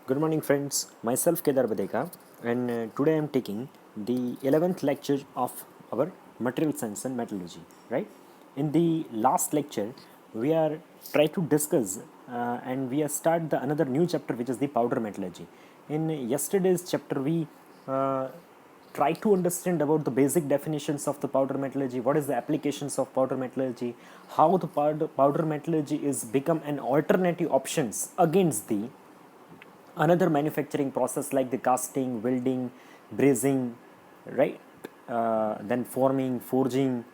Good morning, friends. Myself Kedar Badeka, and today I am taking the 11th lecture of our material science and metallurgy. Right? In the last lecture, we are try to discuss and we are start the another new chapter, which is the powder metallurgy. In yesterday's chapter, we uh, try to understand about the basic definitions of the powder metallurgy, what is the applications of powder metallurgy, how the powder metallurgy is become an alternative options against the another manufacturing process like the casting, welding, brazing, right? Then forming, forging.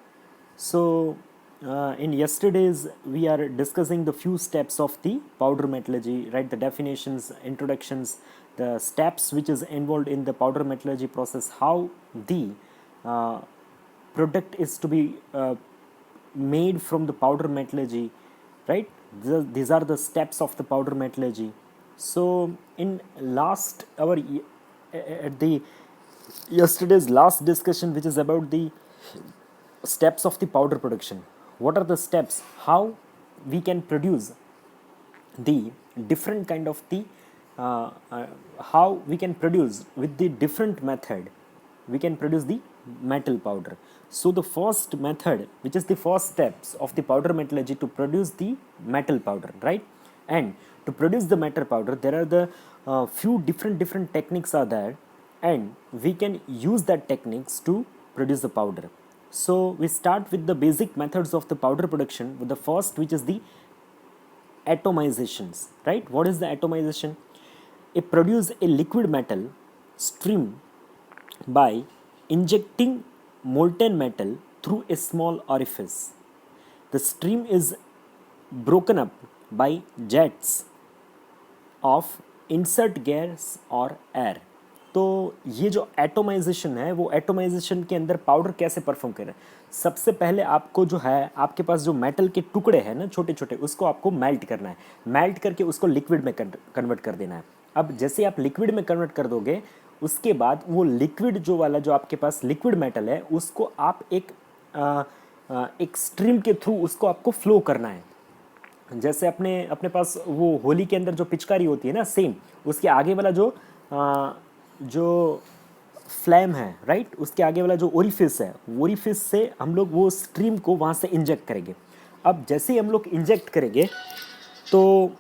So, in yesterday's, we are discussing the few steps of the powder metallurgy, right? The definitions, introductions, the steps which is involved in the powder metallurgy process, how the uh, product is to be made from the powder metallurgy, right? These are the steps of the powder metallurgy. So in last our at the yesterday's last discussion, which is about the steps of the powder production, what are the steps, how we can produce the different kind of the uh, uh, how we can produce with the different method, we can produce the metal powder. So the first method, which is the first steps of the powder metallurgy to produce the metal powder, right? And to produce the metal powder, there are the few different techniques are there, and we can use that techniques to produce the powder. So we start with the basic methods of the powder production with the first, which is the atomizations, right? What is the atomization? It produces a liquid metal stream by injecting molten metal through a small orifice. The stream is broken up by jets of insert gas और air. तो ये जो atomisation है, वो atomisation के अंदर powder कैसे perform कर रहा है? सबसे पहले आपको जो है, आपके पास जो मेटल के टुकड़े हैं ना छोटे छोटे, उसको आपको मेल्ट करना है. मेल्ट करके उसको लिक्विड में कन्वर्ट कर देना है. अब जैसे आप लिक्विड में कन्वर्ट कर दोगे, उसके बाद वो लिक्विड जो वाला जो आपके पास लिक्विड मेटल है, उसको आप एक स्ट्रीम के थ्रू उसको आपको फ्लो करना है. जैसे अपने अपने पास वो होली के अंदर जो पिचकारी होती है ना, सेम उसके आगे वाला जो फ्लैम है, राइट, उसके आगे वाला जो ओरिफिस है, ओरिफिस से हम लोग वो स्ट्रीम को वहाँ से इंजेक्ट करेंगे. अब जैसे ही हम लोग इंजेक्ट करेंगे, तो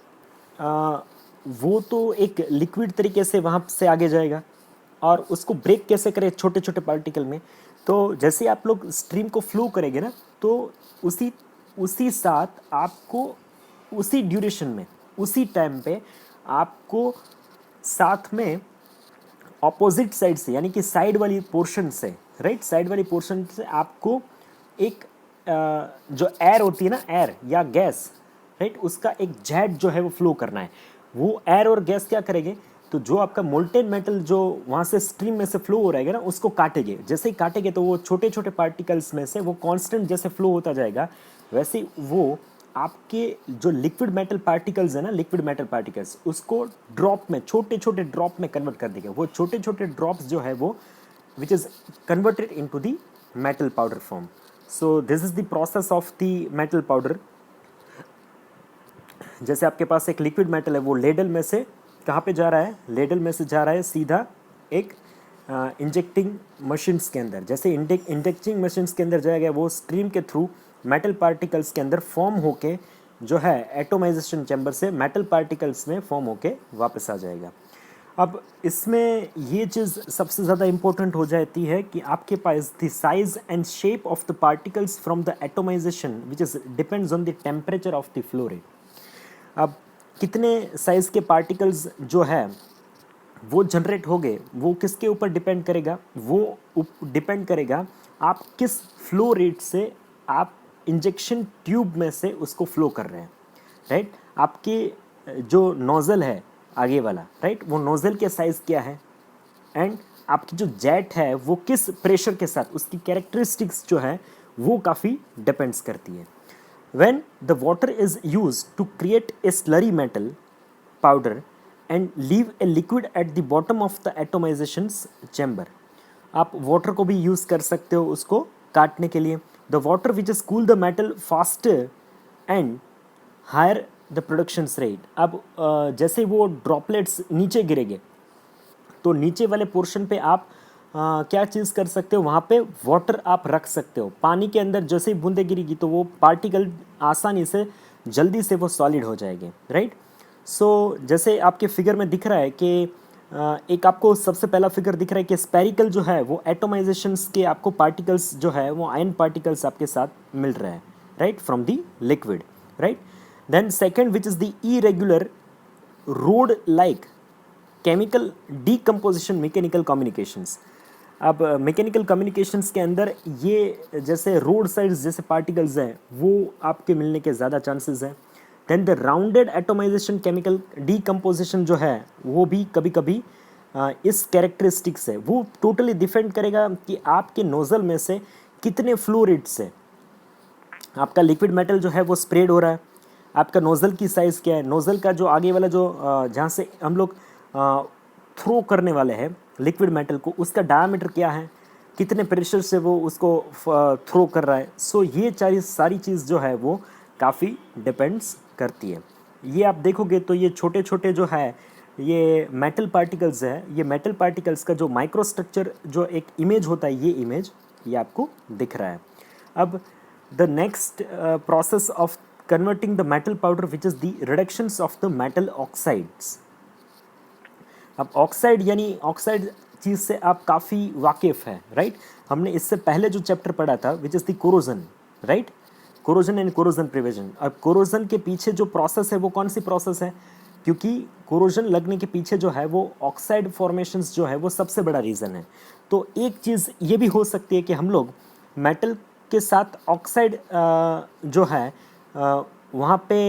वो तो एक लिक्विड तरीके से वहाँ से आगे जाएगा. और उसको ब्रेक कैसे करें छोटे छोटे पार्टिकल में? तो जैसे आप लोग स्ट्रीम को फ्लो करेंगे ना, तो उसी उसी साथ आपको उसी ड्यूरेशन में, उसी टाइम पे आपको साथ में ऑपोजिट साइड से, यानी कि साइड वाली पोर्शन से, राइट, साइड वाली पोर्शन से आपको एक जो एयर होती है ना, एयर या गैस, राइट, उसका एक जेट जो है वो फ्लो करना है. वो एयर और गैस क्या करेंगे? तो जो आपका मोल्टेन मेटल जो वहाँ से स्ट्रीम में से फ्लो हो रहेगा ना, उसको काटेंगे. जैसे ही काटेंगे तो वो छोटे छोटे पार्टिकल्स में से वो कांस्टेंट जैसे फ्लो होता जाएगा, वैसे वो आपके जो लिक्विड मेटल पार्टिकल्स है ना, लिक्विड मेटल पार्टिकल्स, उसको ड्रॉप में, छोटे छोटे ड्रॉप में कन्वर्ट कर देगा. वो छोटे छोटे ड्रॉप्स जो है वो which is converted into the metal powder form. So this is the process of the metal powder. जैसे आपके पास एक लिक्विड मेटल है, वो लेडल में से कहाँ पे जा रहा है? लेडल में से जा रहा है सीधा एक इंजेक्टिंग मशीन्स के अंदर. जैसे इंजेक्टिंग मशीन्स के अंदर जाएगा, वो स्ट्रीम के थ्रू मेटल पार्टिकल्स के अंदर फॉर्म होके जो है एटोमाइजेशन चैम्बर से मेटल पार्टिकल्स में फॉर्म होके वापस आ जाएगा. अब इसमें ये चीज़ सबसे ज़्यादा इंपॉर्टेंट हो जाती है कि आपके पास the size and shape of the particles from the atomization which is depends on the temperature of the flow rate. अब कितने साइज़ के पार्टिकल्स जो है वो जनरेट हो गए, वो किसके ऊपर डिपेंड करेगा? वो डिपेंड करेगा आप किस फ्लो रेट से आप इंजेक्शन ट्यूब में से उसको फ्लो कर रहे हैं, राइट. आपके जो नोज़ल है आगे वाला, राइट, वो नोज़ल के साइज़ क्या है, एंड आपकी जो जेट है वो किस प्रेशर के साथ, उसकी कैरेक्टरिस्टिक्स जो है वो काफ़ी डिपेंड्स करती है. When the water is used to create a slurry metal powder and leave a liquid at the bottom of the atomization chamber. आप वाटर को भी यूज़ कर सकते हो उसको काटने के लिए. The water which is cool the metal faster and higher the production rate. अब जैसे वो ड्रॉपलेट्स नीचे गिरेंगे तो नीचे वाले पोर्शन पे आप क्या चीज़ कर सकते हो, वहाँ पे वाटर आप रख सकते हो। पानी के अंदर जैसे ही बूंदे गिरेगी तो वो पार्टिकल आसानी से जल्दी से वो सॉलिड हो जाएंगे, राइट। सो जैसे आपके फिगर में दिख रहा है कि एक आपको सबसे पहला फिगर दिख रहा है कि स्पेरिकल जो है वो एटोमाइजेशंस के आपको पार्टिकल्स जो है वो आयन पार्टिकल्स आपके साथ मिल रहा है, right, from the liquid, right. Then second which is the irregular rod like chemical decomposition mechanical communications. अब मैकेनिकल कम्युनिकेशंस के अंदर ये जैसे रोड साइड्स जैसे पार्टिकल्स हैं वो आपके मिलने के ज़्यादा चांसेस हैं। Then the rounded atomization chemical decomposition जो है वो भी कभी कभी इस कैरेक्टरिस्टिक्स है, वो टोटली डिपेंड करेगा कि आपके नोज़ल में से कितने फ्लूइड से आपका लिक्विड मेटल जो है वो स्प्रेड हो रहा है, आपका नोज़ल की साइज़ क्या है, नोज़ल का जो आगे वाला जो जहाँ से हम लोग थ्रो करने वाले हैं लिक्विड मेटल को, उसका डायमीटर क्या है, कितने प्रेशर से वो उसको थ्रो कर रहा है। सो ये सारी चीज़ जो है वो काफ़ी डिपेंड्स करती है। ये आप देखोगे तो ये छोटे छोटे जो है ये मेटल पार्टिकल्स है, ये मेटल पार्टिकल्स का जो माइक्रोस्ट्रक्चर जो एक इमेज होता है, ये इमेज ये आपको दिख रहा है। अब the next process of converting the metal powder which is the reductions of the metal oxides। अब ऑक्साइड यानी ऑक्साइड चीज़ से आप काफ़ी वाकिफ़ हैं, राइट। हमने इससे पहले जो चैप्टर पढ़ा था विच is the corrosion, right, corrosion and corrosion prevention. अब कोरोजन के पीछे जो प्रोसेस है वो कौन सी प्रोसेस है, क्योंकि कोरोजन लगने के पीछे जो है वो ऑक्साइड फॉर्मेशंस जो है वो सबसे बड़ा रीज़न है। तो एक चीज़ ये भी हो सकती है कि हम लोग मेटल के साथ ऑक्साइड जो है वहाँ पे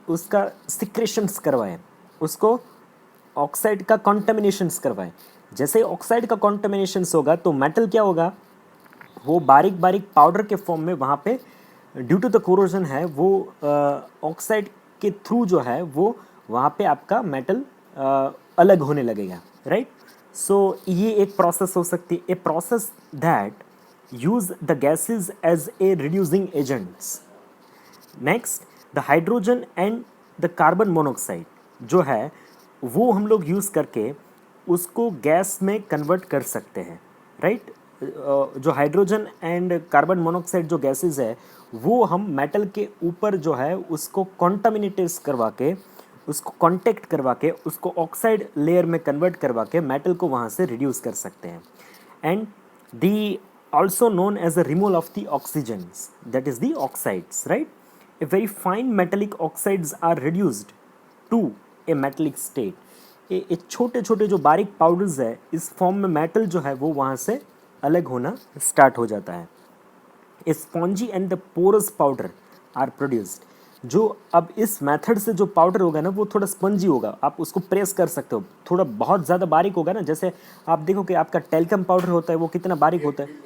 उसका सिक्रेशंस करवाएं, उसको ऑक्साइड का कॉन्टेमिनेशंस करवाएं। जैसे ऑक्साइड का कॉन्टेमिनेशंस होगा तो मेटल क्या होगा, वो बारीक बारीक पाउडर के फॉर्म में वहाँ पे ड्यू टू द कोरोजन है वो ऑक्साइड के थ्रू जो है वो वहाँ पे आपका मेटल अलग होने लगेगा, राइट। सो ये एक प्रोसेस हो सकती है, a process that use the gases as a reducing agents। next the hydrogen and the carbon monoxide जो है वो हम लोग यूज़ करके उसको गैस में कन्वर्ट कर सकते हैं, राइट। जो हाइड्रोजन एंड कार्बन मोनोऑक्साइड जो गैसेस है वो हम मेटल के ऊपर जो है उसको कॉन्टामिनेटेस करवा के, उसको कॉन्टेक्ट करवा के, उसको ऑक्साइड लेयर में कन्वर्ट करवा के मेटल को वहाँ से रिड्यूस कर सकते हैं। And the also known as a removal of the oxygens, that is the oxides, right। a very fine metallic oxides are reduced to a metallic state। ये छोटे छोटे जो बारीक पाउडर्स है इस फॉर्म में मेटल जो है वो वहाँ से अलग होना स्टार्ट हो जाता है। A spongy and the porous powder are produced. जो अब इस मेथड से जो पाउडर होगा ना वो थोड़ा स्पंजी होगा, आप उसको प्रेस कर सकते हो, थोड़ा बहुत ज़्यादा बारीक होगा ना। जैसे आप देखो कि आपका टेल्कम पाउडर होता है वो कितना बारीक होता है,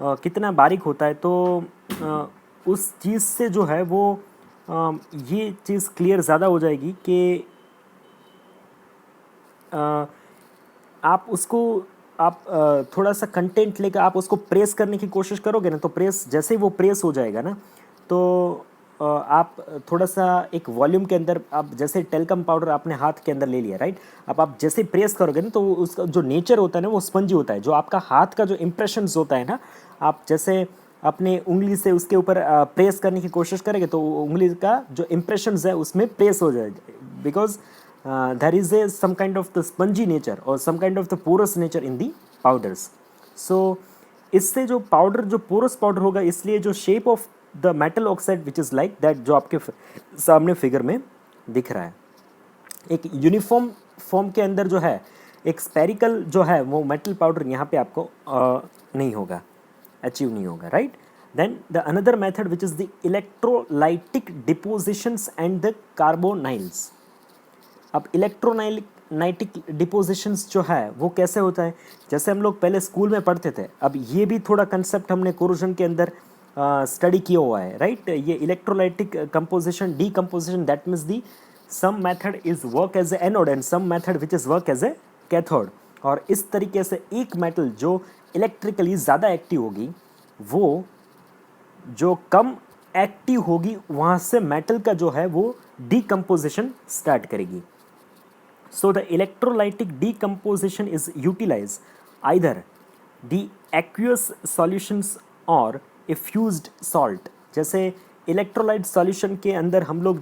कितना बारीक होता है। तो उस चीज़ से जो है वो ये चीज़ क्लियर ज़्यादा हो जाएगी कि आप उसको आप थोड़ा सा कंटेंट लेकर आप उसको प्रेस करने की कोशिश करोगे ना, तो प्रेस जैसे ही वो प्रेस हो जाएगा ना तो आप थोड़ा सा एक वॉल्यूम के अंदर आप जैसे टेल्कम पाउडर आपने हाथ के अंदर ले लिया, राइट। अब आप जैसे प्रेस करोगे ना तो उसका जो नेचर होता है ना वो स्पंजी होता है। जो आपका हाथ का जो इम्प्रेशंस होता है ना, आप जैसे अपने उंगली से उसके ऊपर प्रेस करने की कोशिश करेंगे तो उंगली का जो इम्प्रेशंस है उसमें प्रेस हो जाएगा, because there is a some kind of the spongy nature or some kind of the porous nature in the powders। so इससे जो पाउडर जो पोरस पाउडर होगा इसलिए जो shape of the metal oxide which is like that जो आपके सामने figure में दिख रहा है, एक यूनिफॉर्म फॉर्म के अंदर जो है एक स्पेरिकल जो है वो मेटल पाउडर यहाँ पे आपको नहीं होगा, अचीव नहीं होगा, right. Then the another method which is the electrolytic depositions and the carbonyls. अब इलेक्ट्रोनाइटिक डिपोजिशंस जो है वो कैसे होता है, जैसे हम लोग पहले स्कूल में पढ़ते थे। अब ये भी थोड़ा कंसेप्ट हमने कोरोजन के अंदर स्टडी किया हुआ है, राइट। ये electrolytic composition decomposition that means the some method is work as a anode and some method which is work as a cathode. और इस तरीके से एक मेटल जो इलेक्ट्रिकली ज़्यादा एक्टिव होगी वो जो कम एक्टिव होगी वहाँ से मेटल का जो है वो डिकम्पोजिशन स्टार्ट करेगी. So the electrolytic decomposition is utilized either the aqueous solutions or a fused salt. जैसे इलेक्ट्रोलाइट सॉल्यूशन के अंदर हम लोग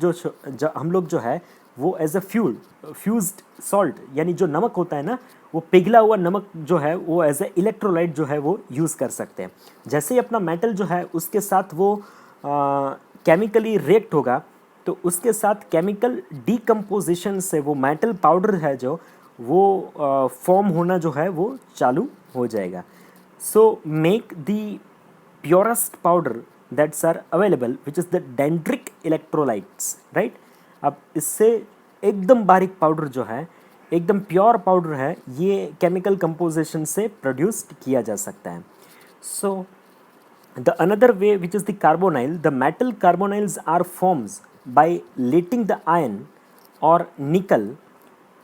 जो है वो एज अ फ्यूज्ड सॉल्ट यानी जो नमक होता है ना, वो पिघला हुआ नमक जो है वो एज ए इलेक्ट्रोलाइट जो है वो यूज़ कर सकते हैं. जैसे ही अपना मेटल जो है उसके साथ वो केमिकली रिएक्ट होगा तो उसके साथ केमिकल डीकम्पोजिशन से वो मेटल पाउडर है जो वो फॉर्म होना जो है वो चालू हो जाएगा. So make the purest powder that's are available which is the dendritic electrolytes, right. अब इससे एकदम बारीक पाउडर जो है, एकदम प्योर पाउडर है, ये केमिकल कंपोजिशन से प्रोड्यूस्ड किया जा सकता है. सो the another way which is the carbonyl, the metal carbonyls are forms by letting the iron or nickel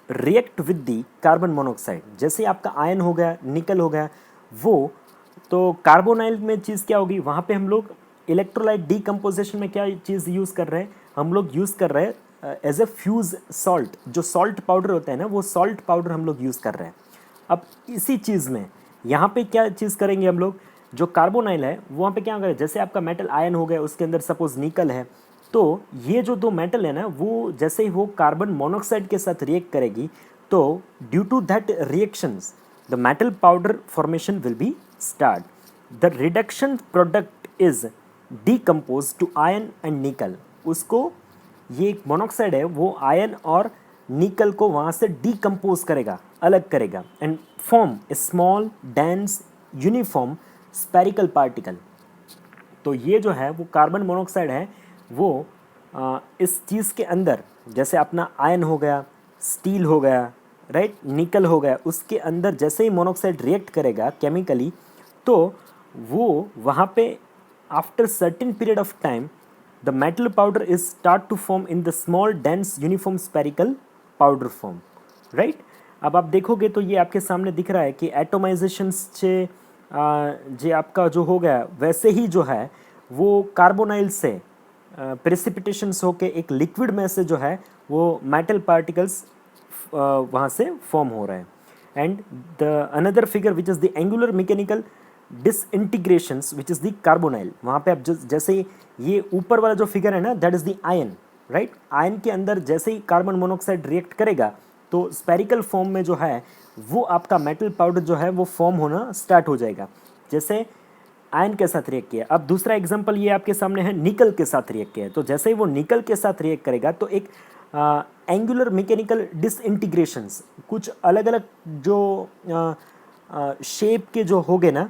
react with the carbon monoxide. जैसे आपका आयन हो गया, निकल हो गया, वो तो कार्बोनाइल में चीज़ क्या होगी, वहाँ पे हम लोग इलेक्ट्रोलाइट डीकम्पोजिशन में क्या चीज़ यूज़ कर रहे हैं, हम लोग यूज़ कर रहे हैं एज ए फ्यूज सॉल्ट. जो सॉल्ट पाउडर होता है ना, वो सॉल्ट पाउडर हम लोग यूज़ कर रहे हैं. अब इसी चीज़ में यहाँ पे क्या चीज़ करेंगे हम लोग, जो कार्बोनाइल है वहाँ पे क्या करें, जैसे आपका मेटल आयन हो गया, उसके अंदर सपोज निकल है, तो ये जो दो मेटल है ना, वो जैसे ही वो कार्बन मोनोक्साइड के साथ रिएक्ट करेगी तो due to that reactions the metal powder formation will be start. The reduction product is decompose to iron and nickel. उसको ये एक मोनोक्साइड है, वो आयन और निकल को वहाँ से डीकम्पोज करेगा, अलग करेगा, and form A small dense uniform spherical particle. तो ये जो है वो कार्बन मोनोक्साइड है, वो इस चीज़ के अंदर जैसे अपना आयन हो गया, स्टील हो गया, राइट, निकल हो गया, उसके अंदर जैसे ही मोनोक्साइड रिएक्ट करेगा केमिकली, तो वो वहाँ पे after certain period of time the metal powder is start to form in the small dense uniform spherical powder form, right. अब आप देखोगे तो ये आपके सामने दिख रहा है कि एटोमाइजेशन से जे आपका जो हो गया वैसे ही जो है वो कार्बोनाइल से प्रेसिपिटेशंस होके एक लिक्विड में से जो है वो मेटल पार्टिकल्स वहाँ से फॉर्म हो रहे हैं. And the another figure which is the angular mechanical disintegrations which is the carbonyl. वहाँ पे आप जैसे ये ऊपर वाला जो फिगर है ना, that is the ion, right. Ion के अंदर जैसे ही कार्बन मोनोक्साइड रिएक्ट करेगा तो स्पेरिकल फॉर्म में जो है वो आपका मेटल पाउडर जो है वो फॉर्म होना स्टार्ट हो जाएगा, जैसे आयन के साथ रिएक्ट किया. अब दूसरा एग्जांपल ये आपके सामने है, निकल के साथ रिएक्ट किया है. तो जैसे ही वो निकल के साथ रिएक्ट करेगा तो एक एंगुलर मैकेनिकल डिसइंटीग्रेशंस, कुछ अलग अलग जो शेप के जो हो गए ना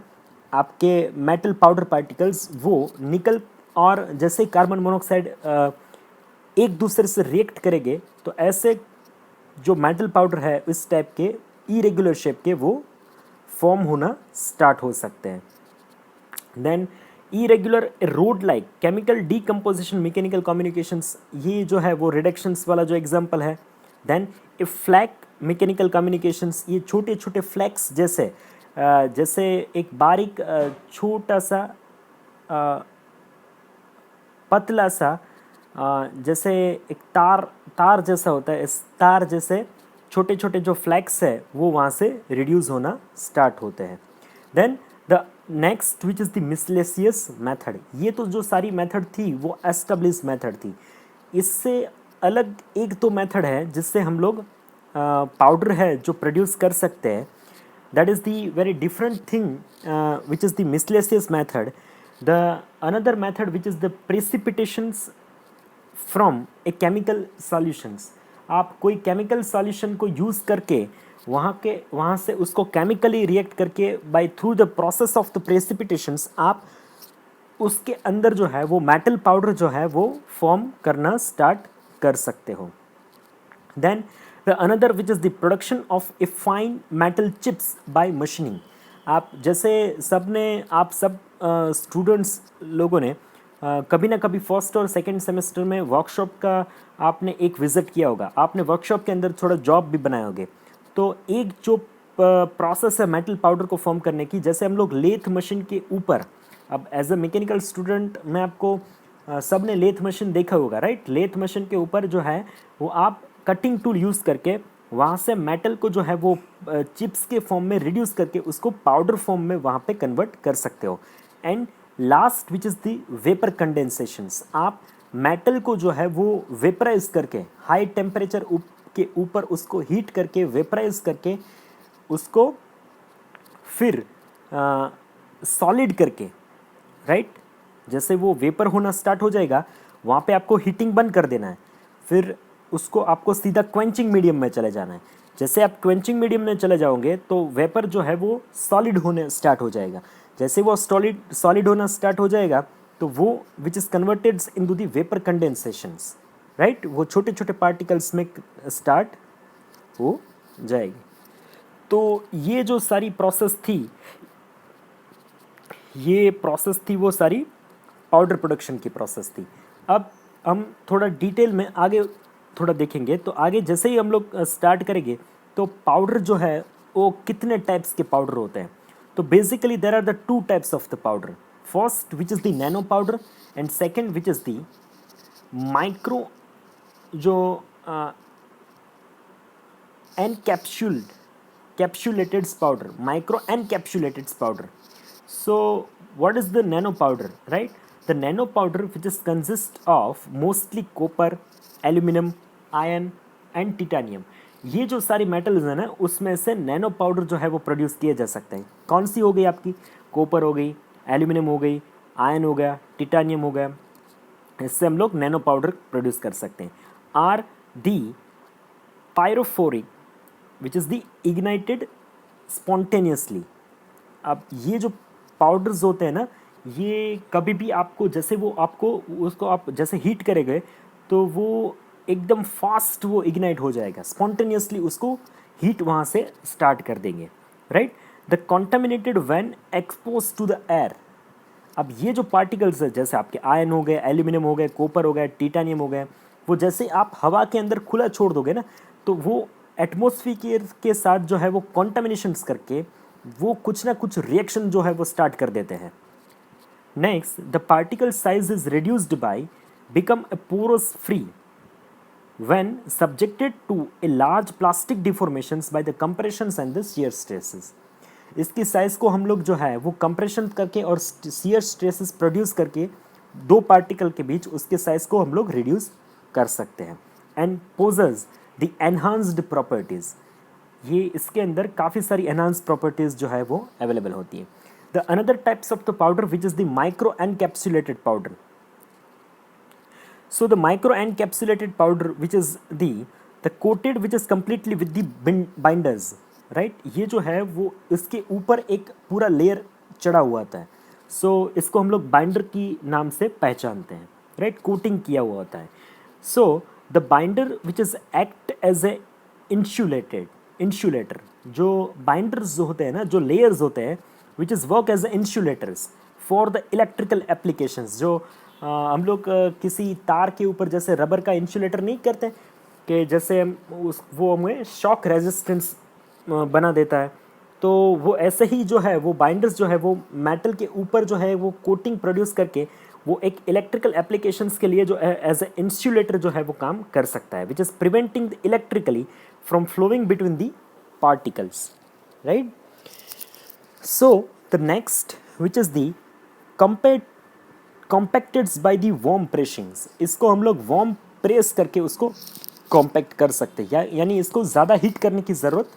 आपके मेटल पाउडर पार्टिकल्स, वो निकल और जैसे कार्बन मोनोक्साइड एक दूसरे से रिएक्ट करेंगे तो ऐसे जो मेटल पाउडर है इस टाइप के इरेगुलर शेप के वो फॉर्म होना स्टार्ट हो सकते हैं. Then irregular rod like chemical decomposition mechanical communications, ये जो है वो रिडक्शंस वाला जो एग्जांपल है. Then a flake mechanical communications, ये छोटे छोटे फ्लैक्स जैसे जैसे एक बारीक छोटा सा पतला सा जैसे एक तार जैसा होता है, इस तार जैसे छोटे छोटे जो फ्लैक्स है वो वहाँ से रिड्यूस होना स्टार्ट होते हैं. Then the next which is the miscellaneous method. ये तो जो सारी मेथड थी वो एस्टेब्लिश मेथड थी. इससे अलग एक तो मेथड है जिससे हम लोग पाउडर है जो प्रोड्यूस कर सकते हैं. That is the very different thing which is the miscellaneous method. The another method which is the precipitations from a chemical solutions. आप कोई केमिकल सॉल्यूशन को यूज़ करके वहाँ से उसको केमिकली रिएक्ट करके by through the process of the precipitations आप उसके अंदर जो है वो मेटल पाउडर जो है वो फॉर्म करना स्टार्ट कर सकते हो. Then the another which is the production of a fine metal chips by machining. आप जैसे आप सब स्टूडेंट्स लोगों ने कभी ना कभी फर्स्ट और सेकंड सेमेस्टर में वर्कशॉप का आपने एक विज़िट किया होगा, आपने वर्कशॉप के अंदर थोड़ा जॉब भी बनाए होंगे. तो एक जो प्रोसेस है मेटल पाउडर को फॉर्म करने की, जैसे हम लोग लेथ मशीन के ऊपर, अब एज अ मैकेनिकल स्टूडेंट मैं आपको सब ने लेथ मशीन देखा होगा, राइट। लेथ मशीन के ऊपर जो है वो आप कटिंग टूल यूज़ करके वहाँ से मेटल को जो है वो चिप्स के फॉर्म में रिड्यूस करके उसको पाउडर फॉर्म में वहाँ पे कन्वर्ट कर सकते हो। And last which is the vapour condensations, आप मेटल को जो है वो वेपराइज करके हाई टेम्परेचर के ऊपर उसको हीट करके वेपराइज करके उसको फिर सॉलिड करके, राइट। जैसे वो वेपर होना स्टार्ट हो जाएगा वहाँ पे आपको हीटिंग बंद कर देना है, फिर उसको आपको सीधा क्वेंचिंग मीडियम में चले जाना है। जैसे आप क्वेंचिंग मीडियम में चले जाओगे तो वेपर जो है वो सॉलिड होने स्टार्ट हो जाएगा। जैसे वो सॉलिड होना स्टार्ट हो जाएगा तो वो which is converted into the vapour condensations, right. वो छोटे छोटे पार्टिकल्स में स्टार्ट हो जाएगी। तो ये जो सारी प्रोसेस थी, ये प्रोसेस थी वो सारी पाउडर प्रोडक्शन की प्रोसेस थी। अब हम थोड़ा डिटेल में आगे थोड़ा देखेंगे। तो आगे जैसे ही हम लोग स्टार्ट करेंगे तो पाउडर जो है वो कितने टाइप्स के पाउडर होते हैं। तो basically there are the two types of the powder, first which is the nano powder and second which is the micro जो encapsulated powder, micro encapsulated powder. So what is the nano powder, right? The nano powder which is consist of mostly copper, aluminum, iron and titanium. ये जो सारी metals हैं ना उसमें से nano powder जो है वो प्रोड्यूस किए जा सकते हैं। कौन सी हो गई आपकी? कॉपर हो गई, एल्यूमिनियम हो गई, आयन हो गया, टिटानियम हो गया। इससे हम लोग नैनो पाउडर प्रोड्यूस कर सकते हैं। R D pyrophoric which is the ignited spontaneously. अब ये जो पाउडर्स होते हैं ना ये कभी भी आपको जैसे वो आपको उसको आप जैसे हीट करेंगे तो वो एकदम फास्ट वो इग्नाइट हो जाएगा, स्पॉन्टेनियसली उसको हीट वहाँ से स्टार्ट कर देंगे, right. The contaminated when expose to the air. अब ये जो पार्टिकल्स है जैसे आपके आयन हो गए, एल्यूमिनियम हो गए, कॉपर हो गए, टिटानियम हो गए, वो जैसे आप हवा के अंदर खुला छोड़ दोगे ना तो वो एटमॉस्फेयर के साथ जो है वो कॉन्टामिनेशंस करके वो कुछ ना कुछ रिएक्शन जो है वो स्टार्ट कर देते हैं। Next, the particle size is reduced by become a porous free when subjected to a large plastic deformations by the compressions and the shear stresses। इसकी साइज को हम लोग जो है वो कंप्रेशन करके और shear stresses प्रोड्यूस करके दो पार्टिकल के बीच उसके साइज को हम लोग रिड्यूस कर सकते हैं। And possess the enhanced properties, ये इसके अंदर काफ़ी सारी एनहांस्ड प्रॉपर्टीज़ जो है वो अवेलेबल होती है। The another types of the powder which is the micro encapsulated powder. So the micro encapsulated powder which is the coated which is completely with the binders, right? ये जो है वो इसके ऊपर एक पूरा लेयर चढ़ा हुआ होता है। So इसको हम लोग बाइंडर की नाम से पहचानते हैं, right? कोटिंग किया हुआ होता है। So the binder which is act as a insulator, जो बाइंडर्स जो होते हैं ना, जो लेयर्स होते हैं which is work as insulators for the electrical applications। जो हम लोग किसी तार के ऊपर जैसे रबर का इंसुलेटर नहीं करते कि जैसे वो हमें शॉक रेजिस्टेंस बना देता है, तो वो ऐसे ही जो है वो बाइंडर्स जो है वो मेटल के ऊपर जो है वो कोटिंग प्रोड्यूस करके वो एक इलेक्ट्रिकल एप्लीकेशंस के लिए जो एज ए इंसुलेटर जो है वो काम कर सकता है, which is preventing electrically from flowing between the particles, right. So the next which is the compacted by the warm pressings. इसको हम लोग वार्म प्रेस करके उसको कॉम्पैक्ट कर सकते हैं, यानी इसको ज़्यादा हीट करने की ज़रूरत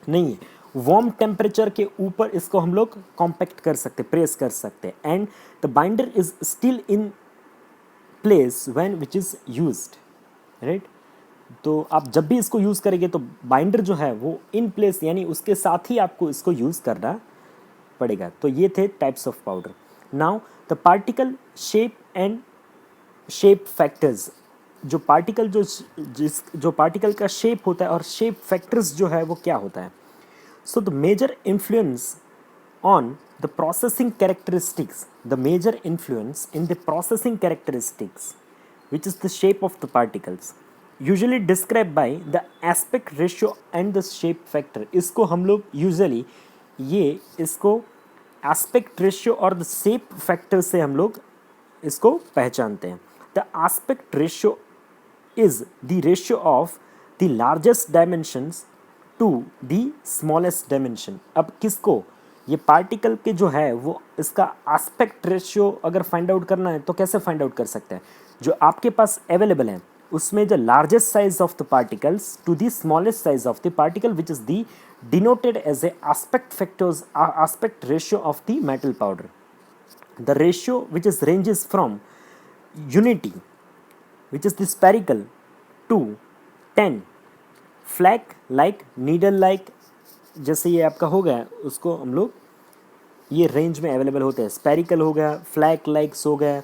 नहीं है। वार्म टेम्परेचर के ऊपर इसको हम लोग कॉम्पैक्ट कर सकते, प्रेस कर सकते। And the binder is still in place when which is used, right. तो आप जब भी इसको यूज़ करेंगे तो बाइंडर जो है वो इन प्लेस यानी उसके साथ ही आपको इसको यूज़ करना पड़ेगा। तो ये थे types of powder. Now the particle shape and shape factors. जो पार्टिकल जो पार्टिकल का शेप होता है और शेप फैक्टर्स जो है वो क्या होता है। So the major influence on the processing characteristics, the major influence in the processing characteristics which is the shape of the particles usually describe by the aspect ratio and the shape factor. इसको हम लोग usually इसको aspect ratio और the shape factor से हम लोग इसको पहचानते हैं। The aspect ratio is the ratio of the largest dimensions to the smallest dimension. अब किसको, ये पार्टिकल के जो है वो इसका आस्पेक्ट रेशियो अगर फाइंड आउट करना है तो कैसे फाइंड आउट कर सकते हैं, जो आपके पास अवेलेबल है उसमें जो largest size of the particles to the smallest size of the particle which is the denoted as a aspect factors aspect ratio of the metal powder. The ratio which is ranges from unity which is the spherical to 10 flake like needle like, जैसे ये आपका हो गया उसको हम लोग ये range में अवेलेबल होते हैं। स्पेरिकल हो गया, फ्लैक लाइक्स हो गया,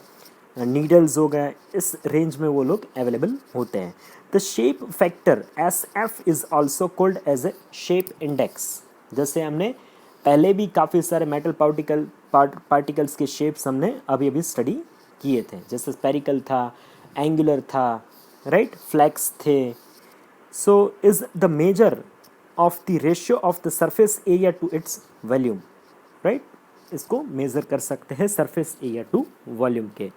नीडल्स हो गया, इस रेंज में वो लोग अवेलेबल होते हैं। The shape factor S F is also called as a shape index. जैसे हमने पहले भी काफ़ी सारे मेटल पार्टिकल्स के शेप्स हमने अभी अभी स्टडी किए थे, जैसे स्पेरिकल था, एंगुलर था, राइट, फ्लैक्स थे। So is the measure of the ratio of the surface area to its volume, right, इसको मेज़र कर सकते हैं सरफेस एरिया टू वॉल्यूम के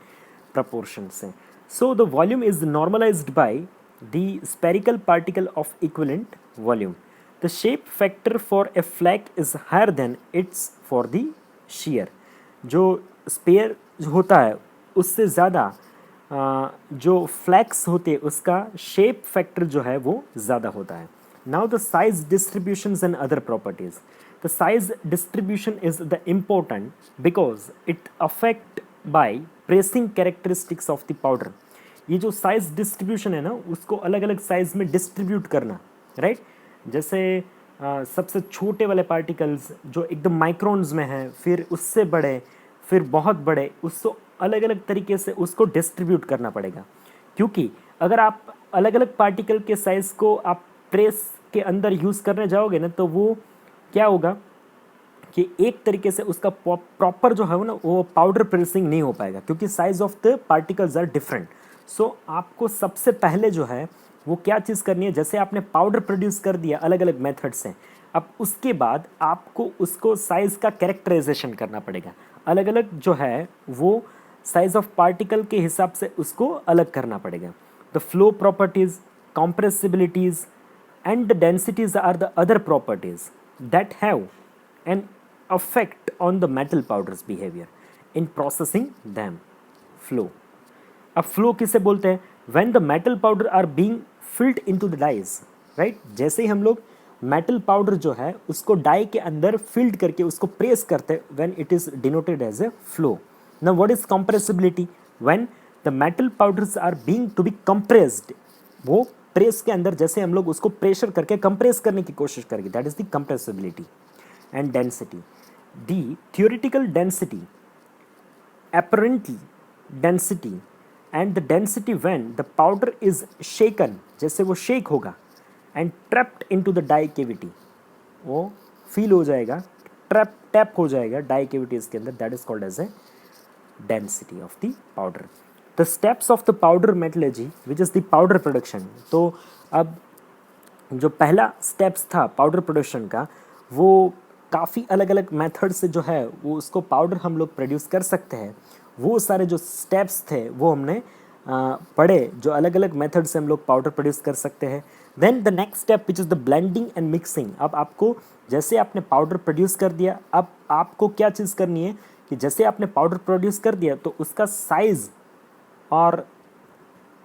प्रपोर्शन से। So the volume is normalized by the spherical particle of equivalent volume. The shape factor for a flake is higher than its for the shear। जो spare होता है उससे ज़्यादा जो flex होते हैं उसका शेप फैक्टर जो है वो ज़्यादा होता है। Now the size distributions and other properties. The size distribution is the important because it affect by pressing characteristics of the powder. ये जो साइज डिस्ट्रीब्यूशन है ना उसको अलग अलग साइज में डिस्ट्रीब्यूट करना, राइट। जैसे सबसे छोटे वाले पार्टिकल्स जो एकदम माइक्रोन्स में हैं, फिर उससे बड़े, फिर बहुत बड़े, उसको अलग अलग तरीके से उसको डिस्ट्रीब्यूट करना पड़ेगा। क्योंकि अगर आप अलग अलग पार्टिकल के साइज़ को आप प्रेस के अंदर यूज़ करने जाओगे ना तो वो क्या होगा कि एक तरीके से उसका प्रॉपर जो है ना वो पाउडर प्रेसिंग नहीं हो पाएगा, क्योंकि size of the particles are different. So आपको सबसे पहले जो है वो क्या चीज़ करनी है, जैसे आपने पाउडर प्रोड्यूस कर दिया अलग अलग मेथड से, अब उसके बाद आपको उसको साइज़ का कैरेक्टराइजेशन करना पड़ेगा। अलग अलग जो है वो साइज ऑफ पार्टिकल के हिसाब से उसको अलग करना पड़ेगा। The flow properties, compressibilities and the densities are the other properties that have an effect on the metal powder's behavior in processing them। flow, अब फ्लो किसे बोलते हैं, when the metal powder are being filled into the dies, right। जैसे ही हम लोग metal powder जो है उसको डाई के अंदर फिल्ड करके उसको प्रेस करते हैं, when it is denoted as a flow। now what is compressibility, when the metal powders are being to be compressed, वो प्रेस के अंदर जैसे हम लोग उसको प्रेशर करके कंप्रेस करने की कोशिश करेंगे, that is the compressibility. And density, the theoretical density, apparently density and the density when the powder is shaken, जैसे वो शेक होगा, and trapped into the die cavity, वो फील हो जाएगा, टैप हो जाएगा डाई कैविटीज के अंदर, that is called as a density of the powder. The steps of the powder metallurgy which is the powder production. तो अब जो पहला स्टेप्स था पाउडर प्रोडक्शन का, वो काफ़ी अलग अलग मेथड से जो है वो उसको पाउडर हम लोग प्रोड्यूस कर सकते हैं। वो सारे जो स्टेप्स थे वो हमने पढ़े, जो अलग अलग मेथड से हम लोग पाउडर प्रोड्यूस कर सकते हैं। Then the next step which is the blending and mixing. अब आपको जैसे आपने पाउडर प्रोड्यूस कर दिया, अब आपको क्या चीज़ करनी है कि जैसे आपने पाउडर प्रोड्यूस कर दिया तो उसका साइज़ और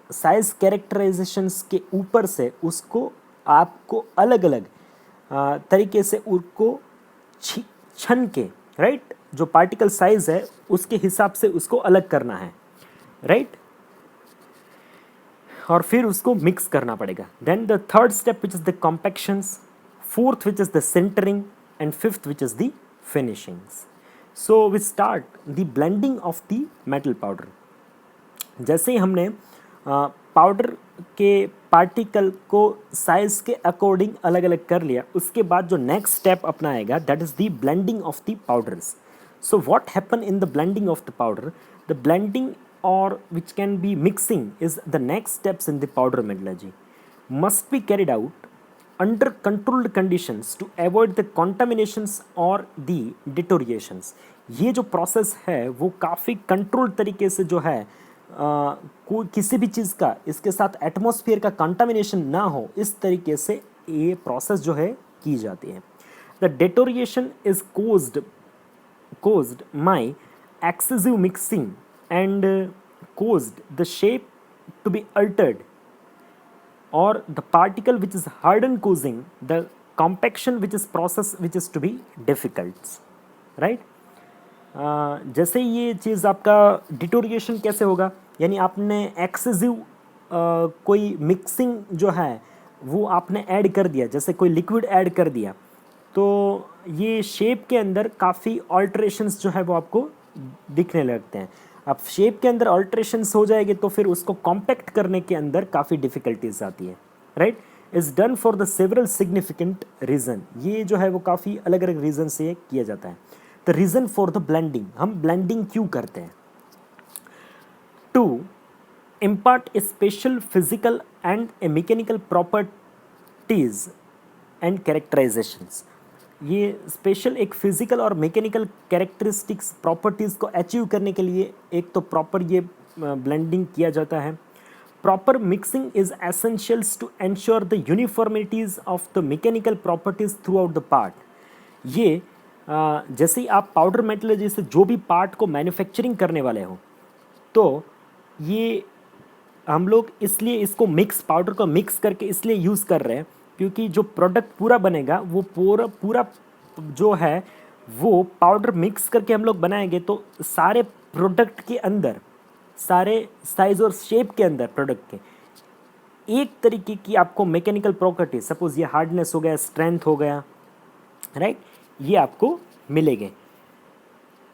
साइज़ कैरेक्टराइजेशंस के ऊपर से उसको आपको अलग अलग तरीके से उसको छन के, राइट, जो पार्टिकल साइज है उसके हिसाब से उसको अलग करना है, राइट, और फिर उसको मिक्स करना पड़ेगा। Then the third step which is the compactions, fourth which is the sintering and fifth which is the finishings. So we start the blending of the metal powder. जैसे ही हमने पाउडर के particle को size के according अलग अलग कर लिया, उसके बाद जो नेक्स्ट स्टेप अपना आएगा that is the blending of the powders. So what happen in the blending of the powder, the blending or which can be mixing is the next steps in the powder metallurgy, must be carried out under controlled conditions to avoid the contaminations or the deteriorations. ये जो process है वो काफ़ी control तरीके से जो है कोई किसी भी चीज़ का इसके साथ एटमॉस्फेयर का कंटामिनेशन ना हो, इस तरीके से ये प्रोसेस जो है की जाती है. The deterioration is caused by excessive mixing and caused the shape to be altered, or the particle which is hardened causing the compaction which is process which is to be difficult, right? जैसे ये चीज़ आपका deterioration कैसे होगा, यानी आपने excessive कोई mixing जो है वो आपने ऐड कर दिया, जैसे कोई लिक्विड ऐड कर दिया, तो ये शेप के अंदर काफ़ी ऑल्ट्रेशंस जो है वो आपको दिखने लगते हैं. अब शेप के अंदर ऑल्ट्रेशंस हो जाएंगे तो फिर उसको कॉम्पैक्ट करने के अंदर काफ़ी डिफ़िकल्टीज आती है, right. Is done for the several significant reason. ये जो है वो काफ़ी अलग अलग रीज़न से किया जाता है. The reason for the blending, हम ब्लेंडिंग क्यों करते हैं? To impart a special physical and a mechanical properties and characterizations. ये स्पेशल एक फिजिकल और मैकेनिकल कैरेक्टरिस्टिक्स प्रॉपर्टीज़ को अचीव करने के लिए एक तो प्रॉपर ये ब्लेंडिंग किया जाता है. Proper mixing is essentials to ensure the uniformities of the mechanical properties throughout the part. ये जैसे ही आप पाउडर मेटलर्जी से जो भी पार्ट को मैन्युफैक्चरिंग करने वाले हो, तो ये हम लोग इसलिए इसको पाउडर को मिक्स करके इसलिए यूज़ कर रहे हैं क्योंकि जो प्रोडक्ट पूरा बनेगा वो पूरा जो है वो पाउडर मिक्स करके हम लोग बनाएंगे, तो सारे प्रोडक्ट के अंदर, सारे साइज और शेप के अंदर प्रोडक्ट के एक तरीके की आपको मैकेनिकल प्रॉपर्टी, सपोज ये हार्डनेस हो गया, स्ट्रेंथ हो गया, राइट, ये आपको मिलेंगे.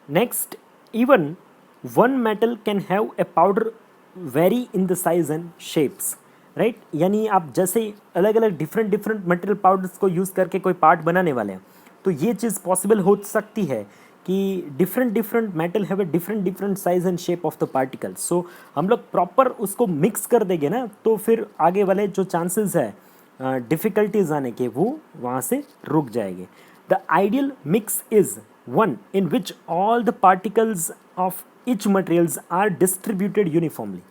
Next, even one metal can have a powder very in the size and shapes, right. यानी आप जैसे अलग अलग डिफरेंट मटेरियल पाउडर्स को यूज़ करके कोई पार्ट बनाने वाले हैं, तो ये चीज़ पॉसिबल हो सकती है कि different metal have a different size and shape of the particles. So हम लोग प्रॉपर उसको मिक्स कर देंगे ना, तो फिर आगे वाले जो चांसेस है डिफ़िकल्टीज आने के, वो वहाँ से रुक जाएंगे. The ideal mix is one in which all the particles of each materials are distributed uniformly.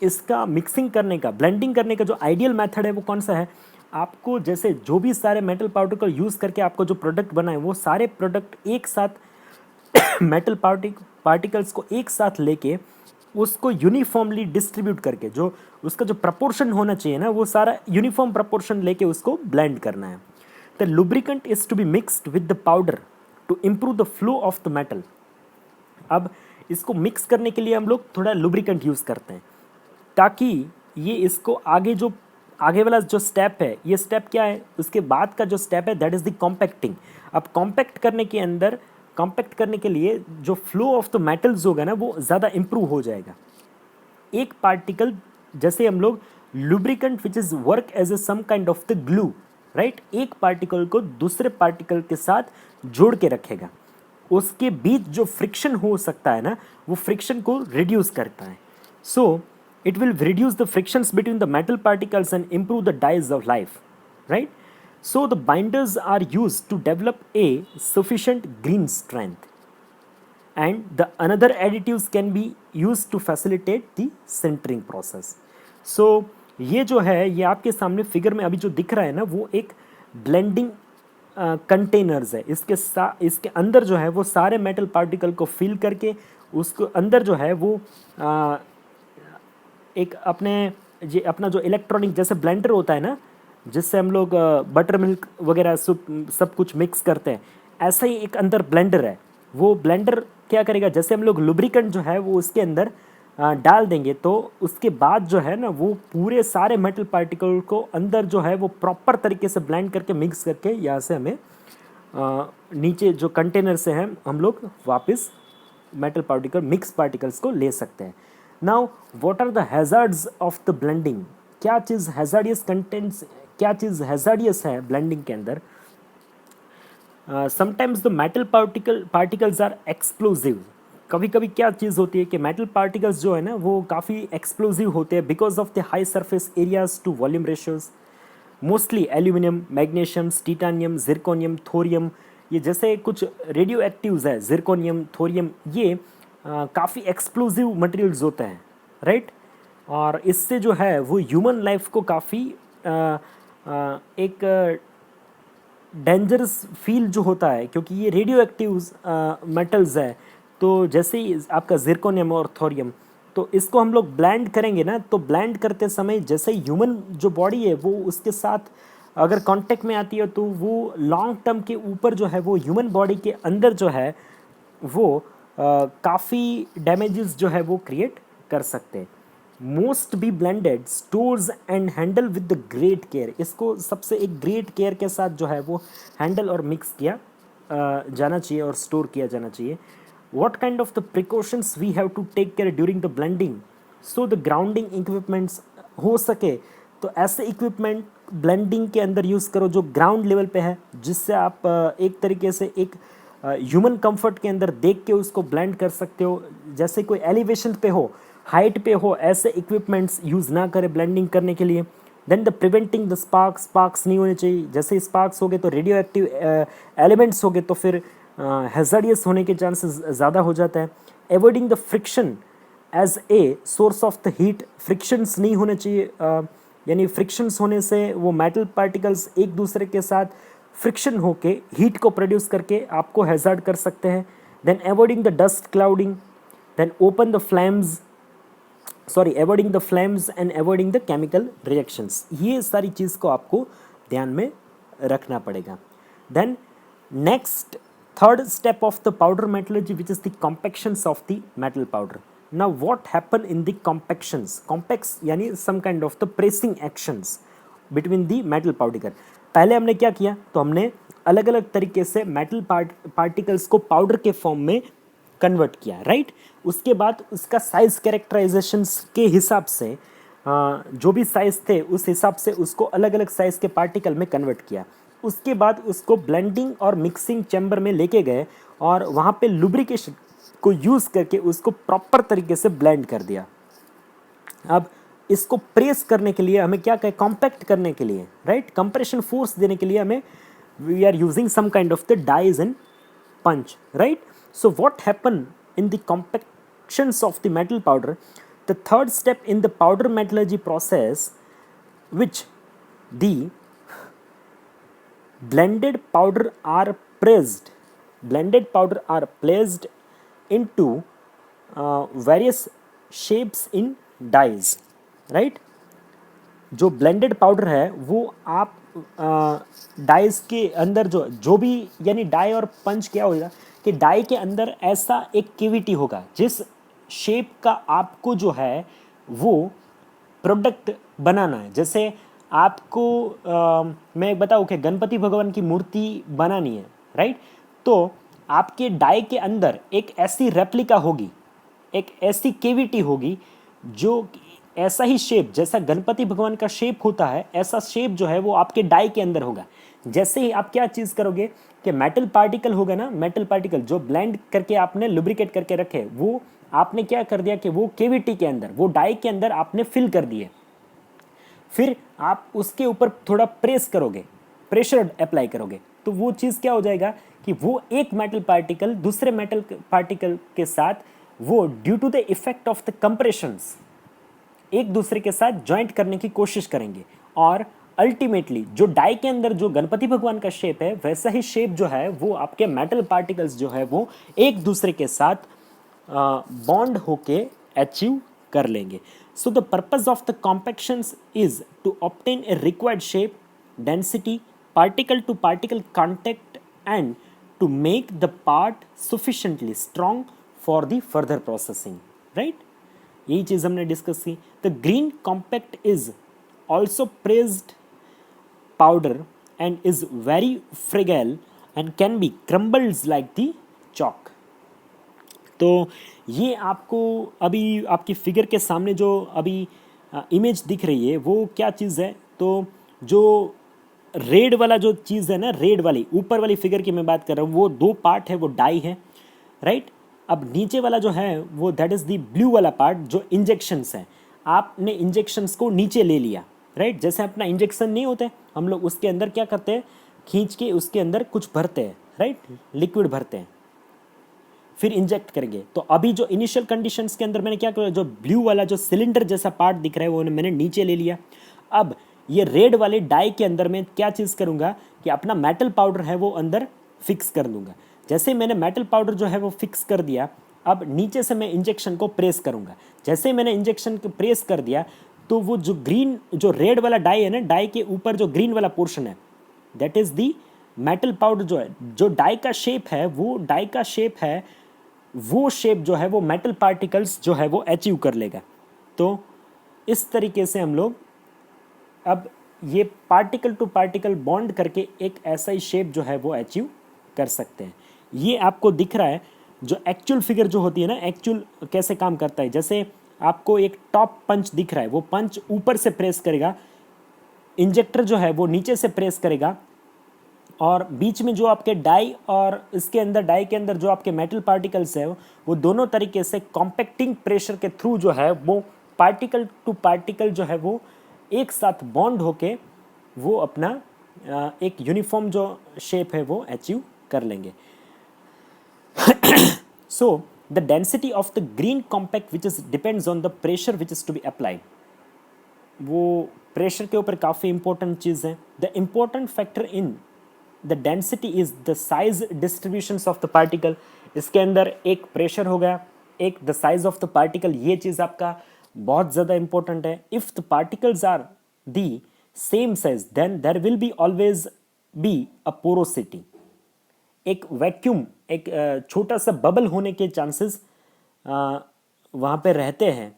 इसका मिक्सिंग करने का, ब्लेंडिंग करने का जो आइडियल मेथड है वो कौन सा है? आपको जैसे जो भी सारे मेटल पाउडर को यूज़ करके आपको जो प्रोडक्ट बना है, वो सारे प्रोडक्ट एक साथ मेटल पार्टिकल्स को एक साथ लेके उसको यूनिफॉर्मली डिस्ट्रीब्यूट करके, जो उसका जो प्रपोर्शन होना चाहिए ना, वो सारा यूनिफॉर्म प्रपोर्शन लेके उसको ब्लेंड करना है. The lubricant is to be mixed with the powder to improve the flow of the metal. अब इसको मिक्स करने के लिए हम लोग थोड़ा लुब्रिकेंट यूज़ करते हैं, ताकि ये इसको आगे वाला जो स्टेप है, ये स्टेप क्या है, उसके बाद का जो स्टेप है दैट इज़ द कॉम्पैक्टिंग. अब कॉम्पैक्ट करने के लिए जो फ्लो ऑफ द मेटल्स होगा ना, वो ज़्यादा इम्प्रूव हो जाएगा. एक पार्टिकल, जैसे हम लोग lubricant which is work as a some kind of the glue, right, एक पार्टिकल को दूसरे पार्टिकल के साथ जोड़ के रखेगा. उसके बीच जो फ्रिक्शन हो सकता है ना, वो फ्रिक्शन को रिड्यूस करता है. सो it will reduce the frictions between the metal particles and improve the dyes of life, right? So the binders are used to develop a sufficient green strength, and the another additives can be used to facilitate the sintering process. So ये जो है, ये आपके सामने figure में अभी जो दिख रहा है ना, वो एक ब्लेंडिंग कंटेनर्स है. इसके अंदर जो है वो सारे मेटल पार्टिकल को फिल करके उसको अंदर जो है वो एक अपना जो इलेक्ट्रॉनिक जैसे ब्लेंडर होता है ना, जिससे हम लोग बटर मिल्क वगैरह सब कुछ मिक्स करते हैं, ऐसा ही एक अंदर ब्लेंडर है. वो ब्लेंडर क्या करेगा, जैसे हम लोग लुब्रिकेंट जो है वो उसके अंदर डाल देंगे, तो उसके बाद जो है ना, वो पूरे सारे मेटल पार्टिकल को अंदर जो है वो प्रॉपर तरीके से ब्लेंड करके मिक्स करके यहाँ से हमें नीचे जो कंटेनर से हैं हम लोग वापस मेटल पार्टिकल, मिक्स पार्टिकल्स को ले सकते हैं. Now what are the hazards of the blending? क्या चीज़ हैज़ार्डियस कंटेंट्स, क्या चीज़ हैज़ार्डियस है ब्लेंडिंग के अंदर? Sometimes the metal particles are explosive. कभी कभी क्या चीज़ होती है कि मेटल पार्टिकल्स जो है ना, वो काफ़ी एक्सप्लोजिव होते हैं because of the high surface areas to volume ratios. Mostly aluminium, magnesium, titanium, zirconium, thorium, ये जैसे कुछ रेडियो एक्टिव्स है, जिरकोनियम, थोरियम, ये काफ़ी एक्सप्लोजिव मटेरियल्स होते हैं, राइट। और इससे जो है वो ह्यूमन लाइफ को काफ़ी एक डेंजरस फील जो होता है, क्योंकि ये रेडियो एक्टिव मेटल्स है। तो जैसे ही आपका जिरकोनियम और थोरियम, तो इसको हम लोग ब्लेंड करेंगे ना, तो ब्लेंड करते समय जैसे ह्यूमन जो बॉडी है वो उसके साथ अगर कांटेक्ट में आती है, तो वो लॉन्ग टर्म के ऊपर जो है वो ह्यूमन बॉडी के अंदर जो है वो काफ़ी डैमेजेस जो है वो क्रिएट कर सकते हैं। Most be blended stores and handle with the great care, इसको सबसे एक ग्रेट केयर के साथ जो है वो हैंडल और मिक्स किया जाना चाहिए और स्टोर किया जाना चाहिए। what kind of the precautions we have to take care during the blending, so the grounding equipments हो सके तो ऐसे इक्विपमेंट ब्लेंडिंग के अंदर यूज़ करो जो ग्राउंड लेवल पे है, जिससे आप एक तरीके से एक ह्यूमन कंफर्ट के अंदर देख के उसको ब्लेंड कर सकते हो। जैसे कोई एलिवेशन पे हो, हाइट पे हो, ऐसे इक्विपमेंट्स यूज़ ना करें ब्लेंडिंग करने के लिए। Then the preventing the sparks नहीं होने चाहिए, जैसे स्पार्क्स हो गए तो रेडियो एक्टिव एलिमेंट्स हो गए तो फिर हैज़ार्डियस होने के चांसेस ज़्यादा हो जाता है। Avoiding the friction as a source of the heat, frictions नहीं होने चाहिए, यानी फ्रिक्शंस होने से वो मेटल पार्टिकल्स एक दूसरे के साथ फ्रिक्शन होके हीट को प्रोड्यूस करके आपको हैज़ार्ड कर सकते हैं। Then avoiding the dust clouding, then open the flames, avoiding the flames and avoiding the chemical reactions, ये सारी चीज़ को आपको ध्यान में रखना पड़ेगा। Then next third step of the powder metallurgy, which is the compactions of the metal powder. Now what happen in the compactions? Compacts यानी some kind of the pressing actions between the metal particle. पहले हमने क्या किया, तो हमने अलग अलग तरीके से मेटल पार्टिकल्स को पाउडर के फॉर्म में कन्वर्ट किया, राइट। उसके बाद उसका साइज कैरेक्टराइजेशंस के हिसाब से जो भी साइज थे उस हिसाब से उसको अलग अलग साइज के पार्टिकल में कन्वर्ट किया। उसके बाद उसको ब्लेंडिंग और मिक्सिंग चैम्बर में लेके गए और वहाँ पे लुब्रिकेशन को यूज़ करके उसको प्रॉपर तरीके से ब्लेंड कर दिया। अब इसको प्रेस करने के लिए हमें क्या कहें, कॉम्पैक्ट करने के लिए, राइट, कंप्रेशन फोर्स देने के लिए हमें we are using some kind of the dies and punch, right. So what happen in the compactions of the metal powder, the third step in the powder metallurgy process, which the blended powder are placed into various shapes in dies, right। जो blended powder है वो आप dice के अंदर जो भी, यानी die और पंच क्या होगा कि डाई के अंदर ऐसा एक कैविटी होगा जिस शेप का आपको जो है वो प्रोडक्ट बनाना है। जैसे आपको मैं बताऊँ कि गणपति भगवान की मूर्ति बनानी है, राइट, तो आपके डाई के अंदर एक ऐसी रेप्लिका होगी, एक ऐसी कैविटी होगी जो ऐसा ही शेप, जैसा गणपति भगवान का शेप होता है ऐसा शेप जो है वो आपके डाई के अंदर होगा। जैसे ही आप क्या चीज़ करोगे कि मेटल पार्टिकल होगा ना, मेटल पार्टिकल जो ब्लेंड करके आपने लुब्रिकेट करके रखे, वो आपने क्या कर दिया कि वो कैविटी के अंदर, वो डाई के अंदर आपने फिल कर दिए। फिर आप उसके ऊपर थोड़ा प्रेस करोगे, प्रेशर अप्लाई करोगे, तो वो चीज़ क्या हो जाएगा कि वो एक मेटल पार्टिकल दूसरे मेटल पार्टिकल के साथ वो due to the effect of the compressions एक दूसरे के साथ ज्वाइंट करने की कोशिश करेंगे और अल्टीमेटली जो डाई के अंदर जो गणपति भगवान का शेप है वैसा ही शेप जो है वो आपके मेटल पार्टिकल्स जो है वो एक दूसरे के साथ बॉन्ड होके अचीव कर लेंगे। So the purpose of the compactions is to obtain a required shape, density, particle to particle contact and to make the part sufficiently strong for the further processing, right. यही चीज़ हमने discuss की। The green compact is also pressed powder and is very fragile and can be crumbled like the chalk. तो ये आपको अभी आपकी figure के सामने जो अभी इमेज दिख रही है वो क्या चीज़ है, तो जो रेड वाला जो चीज़ है ना, रेड वाली ऊपर वाली फिगर की मैं बात कर रहा हूँ, वो दो पार्ट है, वो डाई है, राइट। अब नीचे वाला जो है वो दैट इज़ द ब्लू वाला पार्ट जो इंजेक्शंस है। आपने इंजेक्शंस को नीचे ले लिया, राइट। जैसे अपना इंजेक्शन नहीं होते, हम लोग उसके अंदर क्या करते हैं, खींच के उसके अंदर कुछ भरते हैं, राइट, लिक्विड भरते हैं, फिर इंजेक्ट करेंगे। तो अभी जो इनिशियल कंडीशंस के अंदर मैंने क्या किया, जो ब्लू वाला जो सिलेंडर जैसा पार्ट दिख रहा है वो मैंने नीचे ले लिया। अब ये रेड वाले डाई के अंदर मैं क्या चीज़ करूँगा कि अपना मेटल पाउडर है वो अंदर फिक्स कर लूँगा। जैसे ही मैंने मेटल पाउडर जो है वो फिक्स कर दिया, अब नीचे से मैं इंजेक्शन को प्रेस करूँगा। जैसे ही मैंने इंजेक्शन को प्रेस कर दिया तो वो जो ग्रीन जो रेड वाला डाई है ना, डाई के ऊपर जो ग्रीन वाला पोर्शन है, that is the metal powder जो है, जो डाई का शेप है, वो डाई का शेप है, वो शेप जो है वो मेटल पार्टिकल्स जो है वो अचीव कर लेगा। तो इस तरीके से हम लोग अब ये पार्टिकल टू पार्टिकल बॉन्ड करके एक ऐसा ही शेप जो है वो अचीव कर सकते हैं। ये आपको दिख रहा है जो एक्चुअल फिगर जो होती है ना, एक्चुअल कैसे काम करता है। जैसे आपको एक टॉप पंच दिख रहा है, वो पंच ऊपर से प्रेस करेगा, इंजेक्टर जो है वो नीचे से प्रेस करेगा, और बीच में जो आपके डाई और इसके अंदर डाई के अंदर जो आपके मेटल पार्टिकल्स है वो दोनों तरीके से कॉम्पैक्टिंग प्रेशर के थ्रू जो है वो पार्टिकल टू पार्टिकल जो है वो एक साथ बॉन्ड होके वो अपना एक यूनिफॉर्म जो शेप है वो अचीव कर लेंगे। So the density of the green compact which is depends on the pressure which is to be applied, वो प्रेशर के ऊपर काफ़ी इंपॉर्टेंट चीज़ है। The important factor in the density is the size distributions of the particle. इसके अंदर एक pressure हो गया, एक the size of the particle, ये चीज़ आपका बहुत ज़्यादा इंपॉर्टेंट है। If the particles are the same size then there will be always be a porosity, एक वैक्यूम, एक छोटा सा बबल होने के चांसेस वहाँ पे रहते हैं।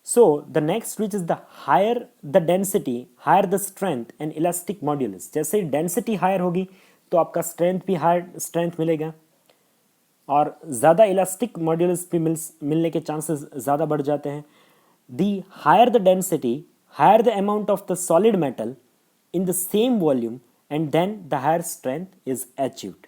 So the next which is the higher the density higher the strength and elastic modulus. जैसे डेंसिटी हायर होगी तो आपका स्ट्रेंथ भी हायर स्ट्रेंथ मिलेगा, और ज़्यादा इलास्टिक मॉड्यूलस भी मिलने के चांसेस ज़्यादा बढ़ जाते हैं। The higher the density higher the amount of the solid metal in the same volume and then the higher strength is achieved.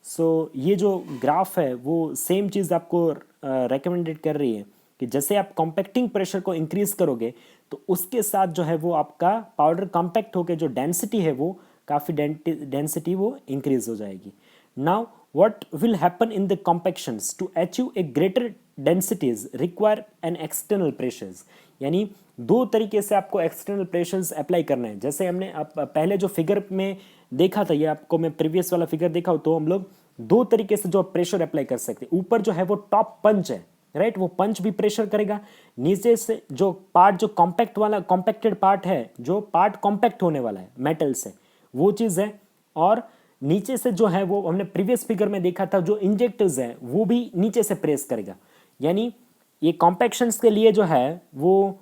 So ये जो ग्राफ है वो सेम चीज़ आपको रेकमेंडेड कर रही है कि जैसे आप कॉम्पैक्टिंग प्रेशर को इंक्रीज करोगे तो उसके साथ जो है वो आपका पाउडर कॉम्पैक्ट होकर जो डेंसिटी है वो काफ़ी डेंसिटी वो इंक्रीज हो जाएगी। Now what will happen in the compactions to achieve a greater densities require an external pressures, यानी दो तरीके से आपको एक्सटर्नल प्रेशर्स अप्लाई करना है। जैसे हमने पहले जो फिगर में देखा था, ये आपको मैं प्रीवियस वाला फिगर देखा हो, तो हम लोग दो तरीके से जो प्रेशर अप्लाई कर सकते हैं। ऊपर जो है वो टॉप पंच है, राइट, वो पंच भी प्रेशर करेगा। नीचे से जो पार्ट जो कॉम्पैक्ट वाला कॉम्पैक्टेड पार्ट है, जो पार्ट कॉम्पैक्ट होने वाला है मेटल से, वो चीज़ है। और नीचे से जो है वो हमने प्रीवियस फिगर में देखा था, जो इंजेक्टर्स है वो भी नीचे से प्रेस करेगा। यानी ये कॉम्पैक्शंस के लिए जो है वो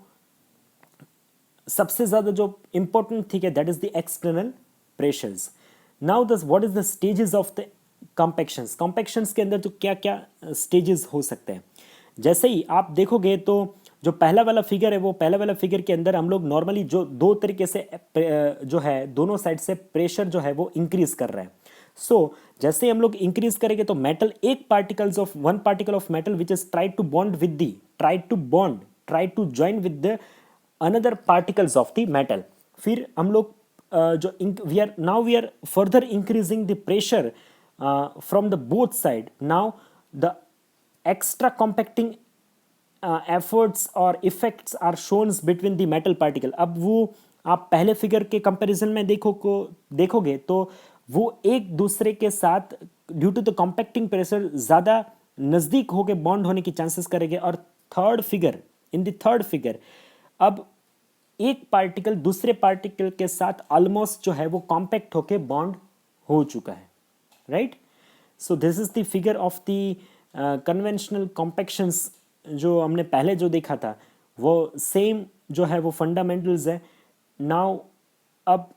सबसे ज़्यादा जो इंपॉर्टेंट थी, that is the external pressures. Now this what is the stages of the compactions. Compactions के अंदर जो क्या क्या स्टेजेस हो सकते हैं, जैसे ही आप देखोगे तो जो पहला वाला फिगर है, वो पहला वाला फिगर के अंदर हम लोग नॉर्मली जो दो तरीके से जो है दोनों साइड से प्रेशर जो है वो इंक्रीज कर रहा है। सो जैसे हम लोग इंक्रीज करेंगे तो मेटल एक particles of one particle of metal which is try to join with the another particles of the metal. फिर हम लोग जो we are further increasing the pressure from the both side. Now the extra compacting efforts or effects are shown between the metal particle। अब वो आप पहले figure के comparison में देखोगे तो वो एक दूसरे के साथ due to the compacting pressure ज़्यादा नज़दीक होके बॉन्ड होने की चांसेस करेंगे। और इन द थर्ड फिगर अब एक पार्टिकल दूसरे पार्टिकल के साथ ऑलमोस्ट जो है वो कॉम्पैक्ट होके बॉन्ड हो चुका है, right. So this is the figure of the conventional compactions जो हमने पहले जो देखा था, वो सेम जो है वो फंडामेंटल्स है। नाउ अब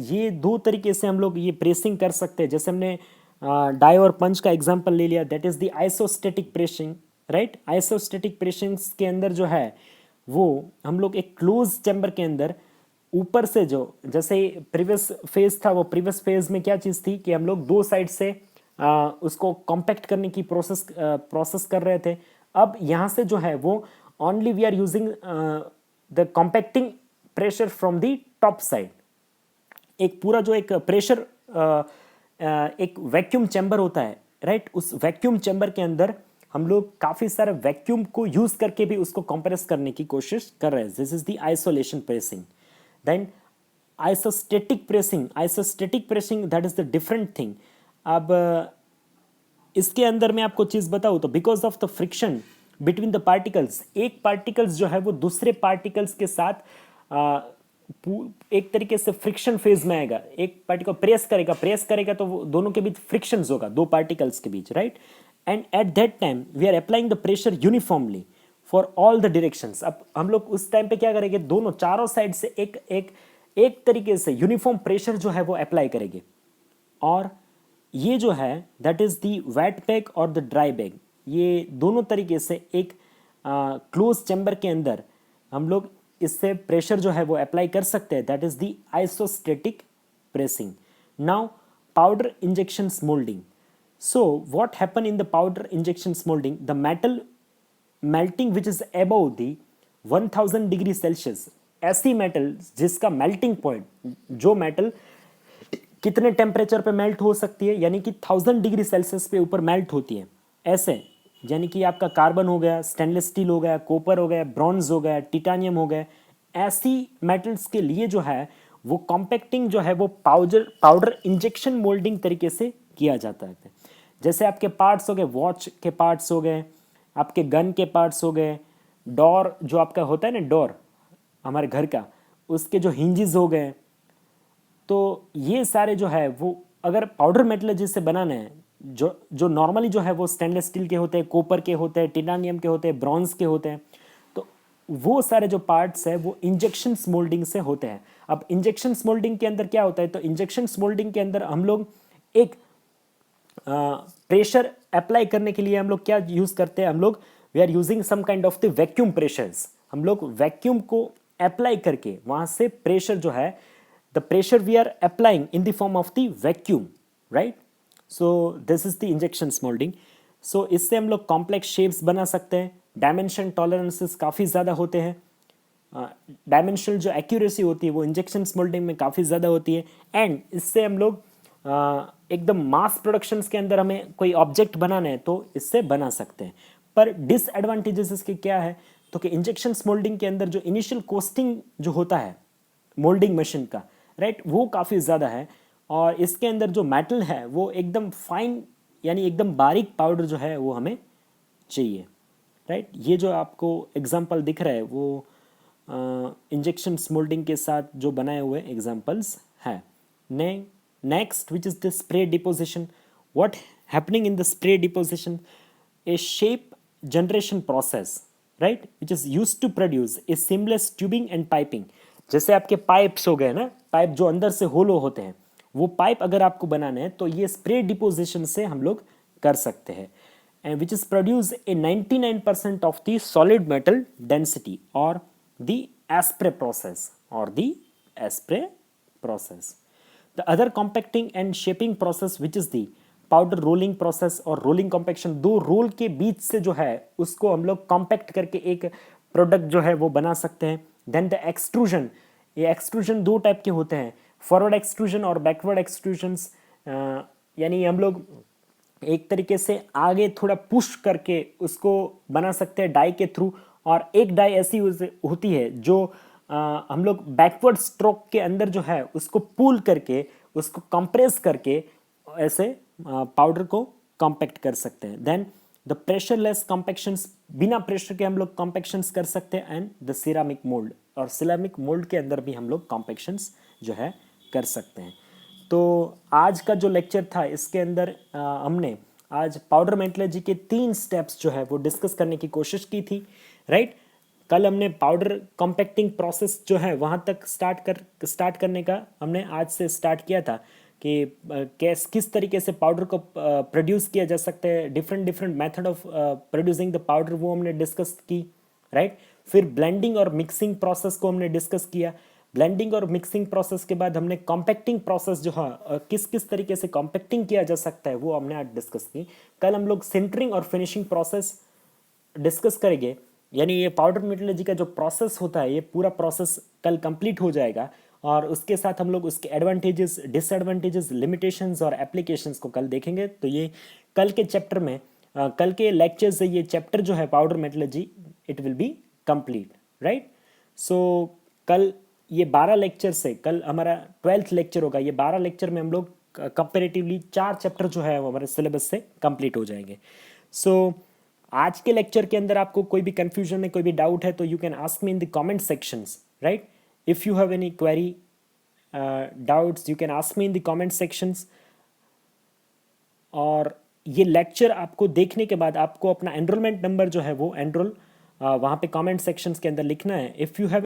ये दो तरीके से हम लोग ये प्रेसिंग कर सकते हैं। जैसे हमने डाई और पंच का एग्जांपल ले लिया, that is the isostatic pressing, right. Isostatic pressings के अंदर जो है वो हम लोग एक क्लोज चैम्बर के अंदर ऊपर से जो जैसे प्रीवियस फेज था, वो प्रीवियस फेज में क्या चीज़ थी कि हम लोग दो साइड से उसको कॉम्पैक्ट करने की प्रोसेस कर रहे थे। अब यहाँ से जो है वो only we are using the compacting pressure from the top side. एक पूरा जो एक प्रेशर एक वैक्यूम चैम्बर होता है, राइट, उस वैक्यूम चैम्बर के अंदर हम लोग काफी सारे वैक्यूम को यूज करके भी उसको कंप्रेस करने की कोशिश कर रहे हैं। This is the isolation pressing. Then isostatic pressing that is the different thing. अब इसके अंदर मैं आपको चीज बताऊं तो because of the friction between the particles, एक पार्टिकल्स जो है वो दूसरे पार्टिकल्स के साथ एक तरीके से फ्रिक्शन फेज में आएगा। एक पार्टिकल प्रेस करेगा तो वो दोनों के बीच फ्रिक्शन होगा, दो पार्टिकल्स के बीच, right. And at that time we are applying the pressure uniformly for all the directions. अब हम लोग उस टाइम पे क्या करेंगे, दोनों चारों साइड से एक तरीके से यूनिफॉर्म प्रेशर जो है वो अप्लाई करेंगे। और ये जो है that is the wet bag और द ड्राई बैग, ये दोनों तरीके से एक क्लोज चैम्बर के अंदर हम लोग इससे प्रेशर जो है वो अप्लाई कर सकते हैं। That is the isostatic pressing. Now powder injection moulding. So what happen in the powder injection moulding, the metal melting which is above the 1000 degree Celsius, ऐसी मेटल जिसका मेल्टिंग पॉइंट, जो metal कितने temperature पे melt हो सकती है, यानी कि 1000 डिग्री सेल्सियस पे ऊपर मेल्ट होती है, ऐसे यानी कि आपका कार्बन हो गया, स्टेनलेस स्टील हो गया, कॉपर हो गया, ब्रॉन्ज हो गया, टिटानियम हो गया, ऐसी मेटल्स के लिए जो है वो कॉम्पैक्टिंग जो है वो पाउडर इंजेक्शन मोल्डिंग तरीके से किया जाता है। जैसे आपके पार्ट्स हो गए, वॉच के पार्ट्स हो गए, आपके गन के पार्ट्स हो गए, डोर जो आपका होता है ना, डोर हमारे घर का, उसके जो हिंजेस हो गए, तो ये सारे जो है वो अगर पाउडर मेटलर्जी से बनाना है, जो नॉर्मली जो है वो स्टेनलेस स्टील के होते हैं, कॉपर के होते हैं, टिटानियम के होते हैं, ब्रॉन्ज के होते हैं, तो वो सारे जो पार्ट्स है वो इंजेक्शन मोल्डिंग से होते हैं। अब इंजेक्शन मोल्डिंग के अंदर क्या होता है, तो इंजेक्शन मोल्डिंग के अंदर हम लोग एक प्रेशर अप्लाई करने के लिए हम लोग क्या यूज करते हैं, हम लोग we are using some kind of the vacuum pressures. हम लोग वैक्यूम को अप्लाई करके वहां से प्रेशर जो है, the pressure we are applying in the form of the vacuum, right? So this is the injection molding. So इससे हम लोग कॉम्प्लेक्स शेप्स बना सकते हैं, डायमेंशन टॉलरेंसेस काफ़ी ज़्यादा होते हैं, डायमेंशनल जो एक्यूरेसी होती है वो इंजेक्शन मोल्डिंग में काफ़ी ज़्यादा होती है। एंड इससे हम लोग एकदम मास प्रोडक्शंस के अंदर हमें कोई ऑब्जेक्ट बनाना है तो इससे बना सकते हैं। पर डिसएडवांटेजेस इसके क्या है, तो कि इंजेक्शन मोल्डिंग के अंदर जो इनिशियल कॉस्टिंग जो होता है मोल्डिंग मशीन का, राइट, वो काफ़ी ज़्यादा है। और इसके अंदर जो मेटल है वो एकदम फाइन यानी एकदम बारीक पाउडर जो है वो हमें चाहिए, राइट। ये जो आपको एग्जांपल दिख रहा है वो इंजेक्शन मोल्डिंग के साथ जो बनाए हुए एग्जांपल्स हैं। Next which is the spray deposition. What happening in the spray deposition, a shape generation process, right, which is used to produce a seamless tubing and piping. जैसे आपके पाइप्स हो गए ना, पाइप जो अंदर से होलो होते हैं, वो पाइप अगर आपको बनाना है तो ये स्प्रे डिपोजिशन से हम लोग कर सकते हैं। And which is produce a 99% of the solid metal density or the spray process. The other compacting and shaping process which is the powder rolling process or rolling compaction, दो roll के बीच से जो है उसको हम लोग कॉम्पैक्ट करके एक प्रोडक्ट जो है वो बना सकते हैं। देन द एक्सट्रूजन, ये एक्सट्रूजन दो टाइप के होते हैं, फॉरवर्ड एक्सट्रूजन और बैकवर्ड एक्सट्रूजन्स। यानी हम लोग एक तरीके से आगे थोड़ा पुश करके उसको बना सकते हैं डाई के थ्रू, और एक डाई ऐसी होती है जो हम लोग बैकवर्ड स्ट्रोक के अंदर जो है उसको पुल करके उसको कंप्रेस करके ऐसे पाउडर को कॉम्पैक्ट कर सकते हैं। देन द प्रेशरलेस कॉम्पैक्शंस, बिना प्रेशर के हम लोग कॉम्पैक्शंस कर सकते हैं। एंड द सिरामिक मोल्ड, और सिरामिक मोल्ड के अंदर भी हम लोग कॉम्पैक्शंस जो है कर सकते हैं। तो आज का जो लेक्चर था इसके अंदर हमने आज पाउडर मेटलर्जी के 3 स्टेप्स जो है वो डिस्कस करने की कोशिश की थी, राइट। कल हमने पाउडर कॉम्पैक्टिंग प्रोसेस जो है वहाँ तक स्टार्ट करने का हमने आज से स्टार्ट किया था कि किस तरीके से पाउडर को प्रोड्यूस किया जा सकता है, different method of producing the powder वो हमने डिस्कस की, राइट। फिर ब्लेंडिंग और मिक्सिंग प्रोसेस को हमने डिस्कस किया। ब्लेंडिंग और मिक्सिंग प्रोसेस के बाद हमने कॉम्पैक्टिंग प्रोसेस जो है किस तरीके से कॉम्पैक्टिंग किया जा सकता है वो हमने आज डिस्कस की। कल हम लोग सिंटरिंग और फिनिशिंग प्रोसेस डिस्कस करेंगे, यानी ये पाउडर मेटलर्जी का जो प्रोसेस होता है ये पूरा प्रोसेस कल कंप्लीट हो जाएगा और उसके साथ हम लोग उसके एडवांटेजेस, डिसएडवांटेजेस, लिमिटेशंस और एप्लीकेशंस को कल देखेंगे। तो ये कल के चैप्टर में, कल के लेक्चर से ये चैप्टर जो है powder metallurgy, it will be complete, right. So कल ये 12 लेक्चर से, कल हमारा 12th लेक्चर होगा, ये 12 लेक्चर में हम लोग कंपेरेटिवली 4 चैप्टर जो है वो हमारे सिलेबस से कंप्लीट हो जाएंगे। सो आज के लेक्चर के अंदर आपको कोई भी कंफ्यूजन है, कोई भी डाउट है, तो you can ask me in the comment sections, right. If you have any query, doubts, you can ask me in the comment sections. और ये लेक्चर आपको देखने के बाद आपको अपना एनरोलमेंट नंबर जो है वो एनरोल वहाँ पे कमेंट सेक्शंस के अंदर लिखना है। If you have